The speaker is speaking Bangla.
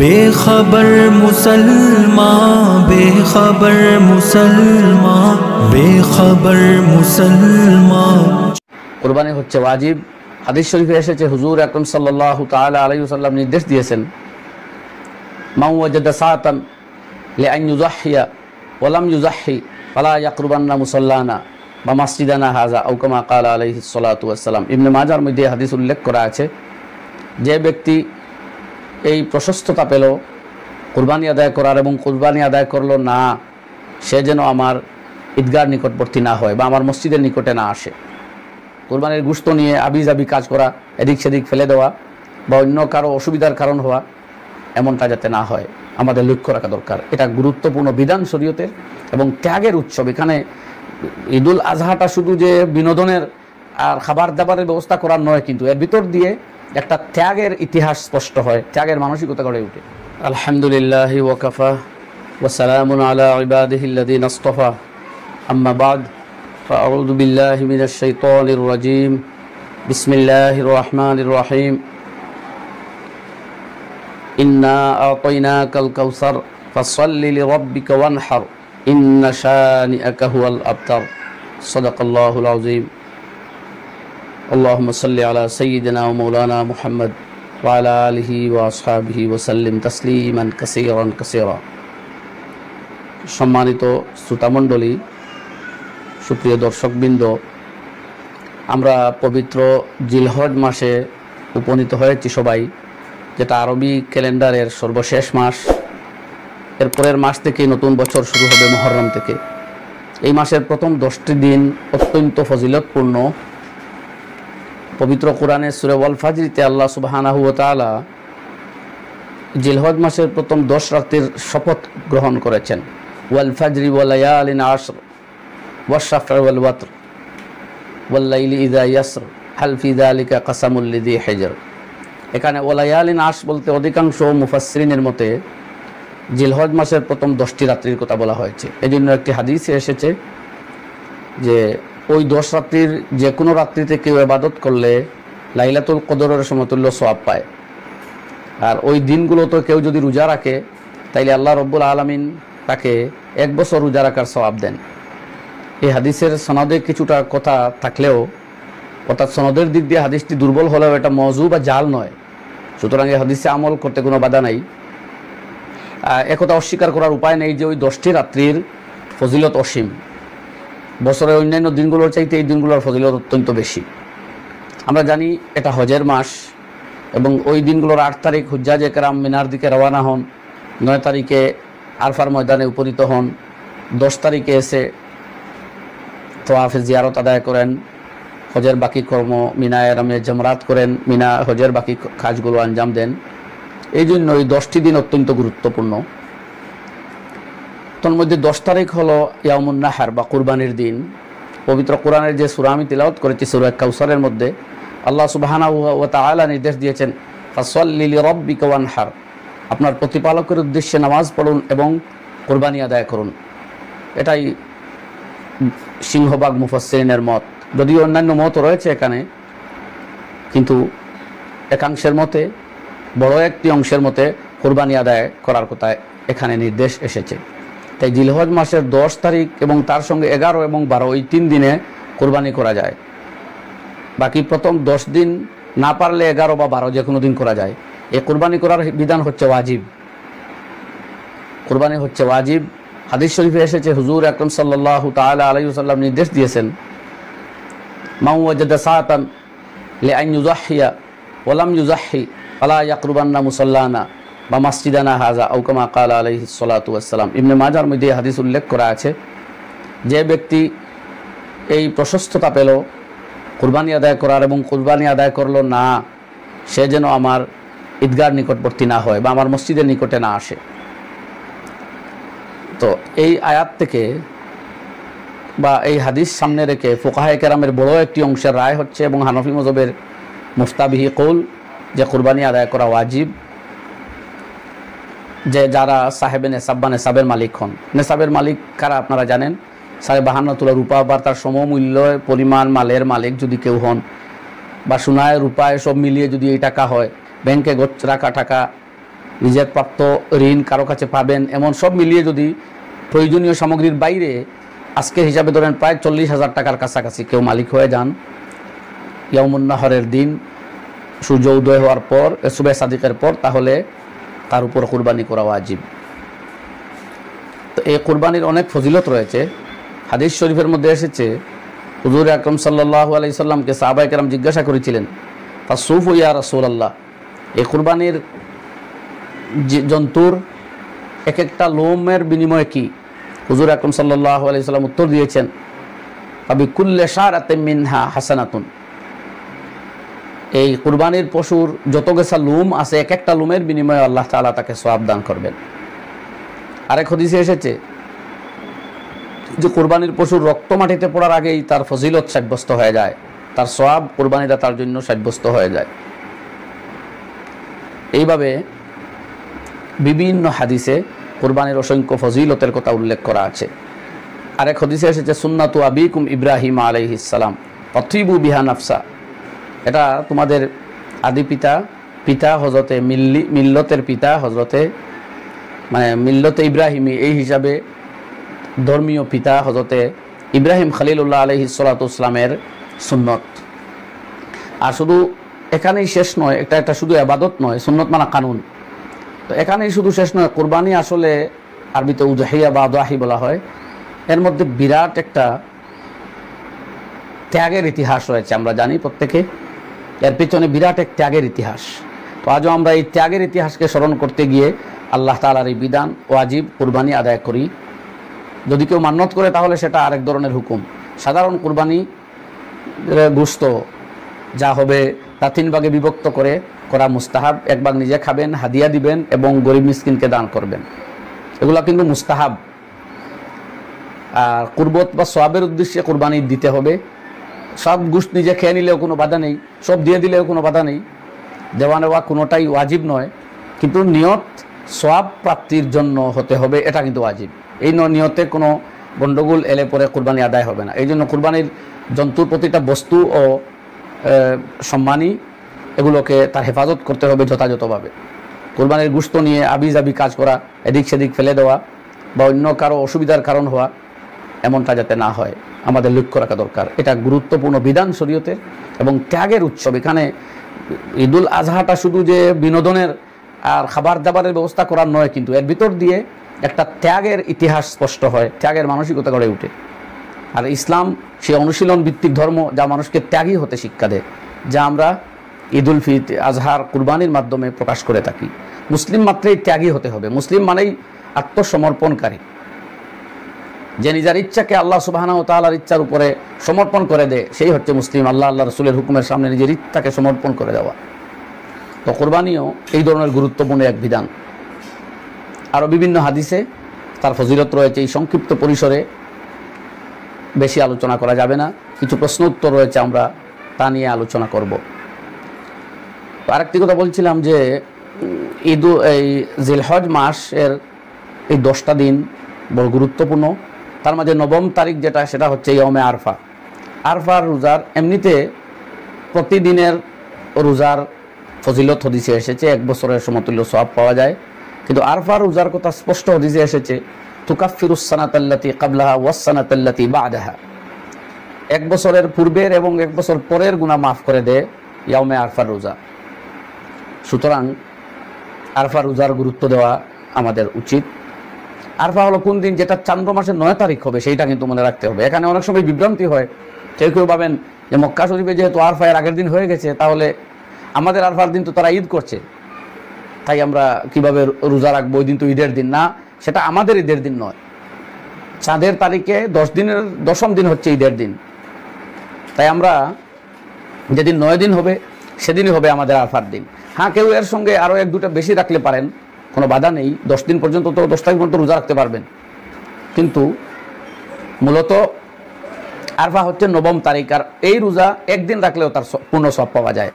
बेखबर मुसलमान बेखबर मुसलमान बेखबर मुसलमान। কুরবানি হচ্ছে ওয়াজিব। হাদিস শরীফে এসেছে হুজুর আকরাম সাল্লাল্লাহু তাআলা আলাইহি ওয়াসাল্লাম নির্দেশ দিয়েছেন, মান ওয়াজাদা সাআতান লিআন ইউযাহিয়া ওয়া লাম ইউযাহি ফালা ইয়াকরুবান্না মুসাল্লানা বা মাসজিদানা হাযা আও কামা ক্বালা আলাইহিস সালাতু ওয়াস সালাম। ইবনে মাজাহর মধ্যে হাদিস উল্লেখ করা আছে, যে ব্যক্তি এই প্রশস্ততা পেল কুরবানি আদায় করার এবং কুরবানি আদায় করলো না, সে যেন আমার ঈদগাহর নিকটবর্তী না হয় বা আমার মসজিদের নিকটে না আসে। কুরবানির গোশত নিয়ে আবিজাবি কাজ করা, এদিক সেদিক ফেলে দেওয়া বা অন্য কারো অসুবিধার কারণ হওয়া, এমনটা যাতে না হয় আমাদের লক্ষ্য রাখা দরকার। এটা গুরুত্বপূর্ণ বিধান শরীয়তের এবং ত্যাগের উৎসব। এখানে ঈদুল আজহাটা শুধু যে বিনোদনের আর খাবার দাবারের ব্যবস্থা করার নয়, কিন্তু এর ভিতর দিয়ে একটা ত্যাগের ইতিহাস স্পষ্ট হয়, ত্যাগের মানসিকতা গড়ে ওঠে। আলহামদুলিল্লাহি ওয়া কাফা ওয়া সালামুন আলা ইবাদিহিল্লাযিনা ইসতাফা, আম্মা বাদ, ফাআউযু বিল্লাহি মিনাশ শাইতানির রাজীম, বিসমিল্লাহির রহমানির রহিম। ইন্না আ'তাইনাকাল কাউসার ফাসাল্লি লিরাব্বিকা ওয়ানহার ইন্না শানিআকা হুয়াল আবতার। সাদাকাল্লাহুল আযীম। আল্লাহুম্মা সাল্লি আলা সাইয়্যিদিনা ওয়া মাওলানা মুহাম্মদ ওয়া আলা আলিহি ওয়া আসহাবিহি ওয়া সাল্লিম তাসলিমান কাসীরান কাসীরা। সম্মানিত শ্রোতামণ্ডলী, সুপ্রিয় দর্শকবৃন্দ, আমরা পবিত্র জিলহজ মাসে উপনীত হয়েছি সবাই, যেটা আরবি ক্যালেন্ডারের সর্বশেষ মাস। এরপরের মাস থেকে নতুন বছর শুরু হবে মুহররম থেকে। এই মাসের প্রথম 10টি দিন অত্যন্ত ফজিলতপূর্ণ। পবিত্র কোরআনে সূরা ওয়াল ফাজরিতে আল্লাহ সুবহানাহু ওয়া তাআলা জিলহজ মাসের প্রথম 10 রাতের শপথ গ্রহণ করেছেন। ওয়াল ফাজরি ওয়া লায়ালিন আশর ওয়াশ শাফঈ ওয়াল ওয়াতর ওয়াল লাইলি ইযা ইয়াসর হাল ফি যালিকা কাসামুল লিযি হিজর। এখানে ওয়া লায়ালিন আশর বলতে অধিকাংশ মুফাসসিরিনের মতে জিলহজ মাসের প্রথম 10টি রাত্রির কথা বলা হয়েছে। এজন্য একটি হাদিসে এসেছে যে ওই 10 রাত্রির যে কোনো রাত্রিতে কেউ ইবাদত করলে লাইলাতুল কদরের সমতুল্য সওয়াব পায়। আর ওই দিনগুলোতে কেউ যদি রোজা রাখে, তাইলে আল্লাহ রব্বুল আলামিন তাকে 1 বছর রোজা রাখার সওয়াব দেন। এই হাদিসের সনদে কিছুটা কথা থাকলেও, অর্থাৎ সনদের দিক দিয়ে হাদিসটি দুর্বল হলেও এটা মওযু বা জাল নয়, সুতরাং এই হাদিসে আমল করতে কোনো বাধা নাই। একথা অস্বীকার করার উপায় নেই যে ওই 10টি রাত্রির ফজিলত অসীম। বছরের অন্যান্য দিনগুলোর চাইতে এই দিনগুলোর ফজিলত অত্যন্ত বেশি। আমরা জানি এটা হজের মাস এবং ওই দিনগুলোর 8 তারিখ হুজ্জাজে কেরাম মিনার দিকে রওনা হন, 9 তারিখে আরফার ময়দানে উপনীত হন, 10 তারিখে এসে তওয়াফে জিয়ারত আদায় করেন, হজের বাকি কর্ম মিনায় রামে জামরাত করেন, মিনা হজের বাকি কাজগুলো আঞ্জাম দেন। এই জন্য এই 10টি দিন অত্যন্ত গুরুত্বপূর্ণ। তোর মধ্যে 10 তারিখ হলো ইয়াউমুন নাহার বা কুরবানির দিন। পবিত্র কোরআনের যে সূরা আমি তিলাওয়াত করেছি, সূরা কাউসারের মধ্যে আল্লাহ সুবহানাহু ওয়া তাআলা নির্দেশ দিয়েছেন, ফাসাল্লি লিরাব্বিকা ওয়ানহার, আপনার প্রতিপালকের উদ্দেশ্যে নামাজ পড়ুন এবং কুরবানি আদায় করুন। এটাই সিংহভাগ মুফাসসিরিনের মত, যদিও অন্যান্য মত রয়েছে এখানে, কিন্তু একাংশের মতে, বড় একটি অংশের মতে কুরবানি আদায় করার কথা এখানে নির্দেশ এসেছে। তাই জিলহজ মাসের 10 তারিখ এবং তার সঙ্গে 11 এবং 12 এই 3 দিনে কুরবানি করা যায়। বাকি প্রথম 10 দিন না পারলে 11 বা 12 যে কোনো দিন করা যায়। এই কুরবানি করার বিধান হচ্ছে ওয়াজিব। কুরবানি হচ্ছে ওয়াজিব। হাদিস শরীফে এসেছে হুজুর আকরাম সাল্লাল্লাহু তাআলা আলাইহি ওয়াসাল্লাম নির্দেশ দিয়েছেন, মান ওয়াজাদা সাআতান লিআন ইউযাহিয়া ওয়া লাম ইউযাহি ফালা ইয়াকরুবান্না মুসাল্লানা বা মাসজিদানা হাযা আও কামা ক্বালা আলাইহিস সালাতু ওয়াস সালাম। ইবনে মাজাহর মধ্যে হাদিস উল্লেখ করা আছে, যে ব্যক্তি এই প্রশস্ততা পেল কুরবানি আদায় করার এবং কুরবানি আদায় করলো না, সে যেন আমার ঈদগাহর নিকটবর্তী না হয় বা আমার মসজিদের নিকটে না আসে। তো এই আয়াত থেকে বা এই হাদিস সামনে রেখে ফুকাহায়ে কেরামের বড় একটি অংশের রায় হচ্ছে এবং হানফি মযহবের মুফতাবিহি কৌল যে কুরবানি আদায় করা ওয়াজিব। যে যারা সাহেবে নেসাব বা নেসাবের মালিক হন, নেসাবের মালিক কারা আপনারা জানেন, 52 তোলা রূপা বা তার সমমূল্য পরিমাণ মালের মালিক যদি কেউ হন, বা সোনায় রূপায় সব মিলিয়ে যদি এই টাকা হয়, ব্যাংকে রাখা টাকা নিজের প্রাপ্ত ঋণ কারো কাছে পাবেন, এমন সব মিলিয়ে যদি প্রয়োজনীয় সামগ্রীর বাইরে আজকে হিসাবে ধরেন প্রায় 40,000 টাকার কাছাকাছি কেউ মালিক হয়ে যান ইয়াউমুন নাহরের দিন সূর্য উদয় হওয়ার পর, সুবহে সাদিকের পর, তাহলে তার উপর কুরবানি করা ওয়াজিব। তো এই কুরবানির অনেক ফজিলত রয়েছে। হাদিস শরীফের মধ্যে এসেছে, হুজুর আকরাম সাল্লাল্লাহু আলাইহি সাল্লামকে সাহাবায়ে কেরাম জিজ্ঞাসা করেছিলেন, ফাসুফু ইয়া রাসূলুল্লাহ, এই কুরবানির জন্তুর এক একটা লোমের বিনিময়ে কি? হুজুর আকরাম সাল্লাল্লাহু আলাইহি সাল্লাম উত্তর দিয়েছেন, ফাবিকুল্লি শারাতিন মিনহা হাসানাতুন, এই কুরবানির পশুর যত গেছা লোম আছে এক একটা লোমের বিনিময়ে আল্লাহ তাআলা তাকে সওয়াব দান করবেন। আরেক হাদিসে এসেছে যে কুরবানির পশুর রক্ত মাটিতে পড়ার আগেই তার ফজিলত সাব্যস্ত হয়ে যায়, তার সওয়াব কুরবানিটা তার জন্য সাব্যস্ত হয়ে যায়। এইভাবে বিভিন্ন হাদিসে কুরবানির অসংখ্য ফজিলতের কথা উল্লেখ করা আছে। আরেক হাদিসে এসেছে, সুন্নাতু আবিকুম ইব্রাহিম আলাইহিস সালাম ফাতিবু বিহা নাফসা, এটা তোমাদের আদি পিতা হযরতে মিল্লতের পিতা হযরতে মিল্লতে ইব্রাহিমী, এই হিসাবে ধর্মীয় পিতা হযরতে ইব্রাহিম খলিলুল্লাহ আলাইহিস সালাতু ওয়াসসালামের সুন্নত। আর শুধু এখানেই শেষ নয়, এটা শুধু ইবাদত নয়, সুন্নত মানে কানুন। তো এখানেই শুধু শেষ নয়, কুরবানি আসলে আরবিতে উযহিয়া বা উযাহি বলা হয়। এর মধ্যে বিরাট একটা ত্যাগের ইতিহাস রয়েছে, আমরা জানি প্রত্যেকে। এর পিছনে বিরাট এক ত্যাগের ইতিহাস। তো আজও আমরা এই ত্যাগের ইতিহাসকে স্মরণ করতে গিয়ে আল্লাহ তাআলার এই বিধান ওয়াজিব কুরবানি আদায় করি। যদি কেউ মান্যত করে তাহলে সেটা আরেক ধরনের হুকুম। সাধারণ কুরবানি গোশত যা হবে তা 3 ভাগে বিভক্ত করে করা মুস্তাহাব। 1 ভাগ নিজে খাবেন, হাদিয়া দিবেন এবং গরিব মিসকিনকে দান করবেন, এগুলা কিন্তু মুস্তাহাব। আর কুরবত বা সওয়াবের উদ্দেশ্যে কুরবানি দিতে হবে। সব গোশত নিজে খেয়ে নিলেও কোনো বাধা নেই, সব দিয়ে দিলেও কোনো বাধা নেই, দেওয়া নেওয়া কোনোটাই ওয়াজিব নয়, কিন্তু নিয়ত সওয়াব প্রাপ্তির জন্য হতে হবে, এটা কিন্তু ওয়াজিব। এই নিয়তে কোনো গণ্ডগোল এলে পরে কুরবানি আদায় হবে না। এই জন্য কুরবানির জন্তুর প্রতিটা বস্তু ও সম্মানী এগুলোকে তার হেফাজত করতে হবে যথাযথভাবে। কুরবানির গোশত নিয়ে আবিজাবি কাজ করা, এদিক সেদিক ফেলে দেওয়া বা অন্য কারো অসুবিধার কারণ হওয়া, এমনটা যাতে না হয় আমাদের লক্ষ্য রাখা দরকার। এটা গুরুত্বপূর্ণ বিধান শরীয়তের এবং ত্যাগের উৎসব। এখানে ঈদুল আজহাটা শুধু যে বিনোদনের আর খাবার দাবারের ব্যবস্থা করার নয়, কিন্তু এর ভিতর দিয়ে একটা ত্যাগের ইতিহাস স্পষ্ট হয়, ত্যাগের মানসিকতা গড়ে ওঠে। আর ইসলাম সে অনুশীলন ভিত্তিক ধর্ম যা মানুষকে ত্যাগী হতে শিক্ষা দেয়, যা আমরা ঈদুল ফিতর, আজহার, কুরবানির মাধ্যমে প্রকাশ করে থাকি। মুসলিম মাত্রই ত্যাগী হতে হবে। মুসলিম মানেই আত্মসমর্পণকারী, যে নিজের ইচ্ছাকে আল্লাহ সুবহানাহু ওয়া তাআলার ইচ্ছার উপরে সমর্পণ করে দেয়, সেই হচ্ছে মুসলিম। আল্লাহ রাসূলের হুকুমের সামনে নিজের ইচ্ছাকে সমর্পণ করে দেওয়া। তো কুরবানিও এই ধরনের গুরুত্বপূর্ণ এক বিধান। আরও বিভিন্ন হাদিসে তার ফজিলত রয়েছে। এই সংক্ষিপ্ত পরিসরে বেশি আলোচনা করা যাবে না, কিছু প্রশ্ন উত্তর রয়েছে, আমরা তা নিয়ে আলোচনা করব। আরেকটি কথা বলছিলাম যে এই জিলহজ মাসের এই 10টা দিন বড় গুরুত্বপূর্ণ। তার মাঝে 9ম তারিখ যেটা, সেটা হচ্ছে ইয়মে আরফা। আরফার রোজার এমনিতে প্রতিদিনের রোজার ফজিলত হাদিসে এসেছে, 1 বছরের সমতুল্য সওয়াব পাওয়া যায়। কিন্তু আরফার রোজার কথা স্পষ্ট হাদিসে এসেছে, তুকাফিরুস সানাতাল্লাতী ক্বাবলাহা ওয়াস সানাতাল্লাতী বা'দাহা, 1 বছরের পূর্বের এবং 1 বছর পরের গুনাহ মাফ করে দেয় ইয়মে আরফার রোজা। সুতরাং আরফার রোজার গুরুত্ব দেওয়া আমাদের উচিত। আরফা হলো কোন দিন? যেটা চান্দ্র মাসের 9 তারিখ হবে, সেইটা কিন্তু মনে রাখতে হবে। এখানে অনেক সময় বিভ্রান্তি হয়, কেউ ভাবেন যে মক্কা শরীফে যেহেতু আরফা এর আগের দিন হয়ে গেছে, তাহলে আমাদের আরফার দিন তো তারা ঈদ করছে, তাই আমরা কিভাবে রোজা রাখবো? ওই দিন তো ঈদের দিন না, সেটা আমাদের ঈদের দিন নয়। চাঁদের তারিখে 10 দিনের 10ম দিন হচ্ছে ঈদের দিন। তাই আমরা যেদিন 9 দিন হবে সেদিনই হবে আমাদের আরফার দিন। হ্যাঁ, কেউ এর সঙ্গে আরও 1-2টা বেশি রাখলে পারেন, কোনো বাধা নেই। 10 দিন পর্যন্ত তো 10 তারিখ পর্যন্ত রোজা রাখতে পারবেন। কিন্তু মূলত আরফা হচ্ছে 9ম তারিখ, আর এই রোজা একদিন রাখলেও তার পূর্ণ সওয়াব পাওয়া যায়।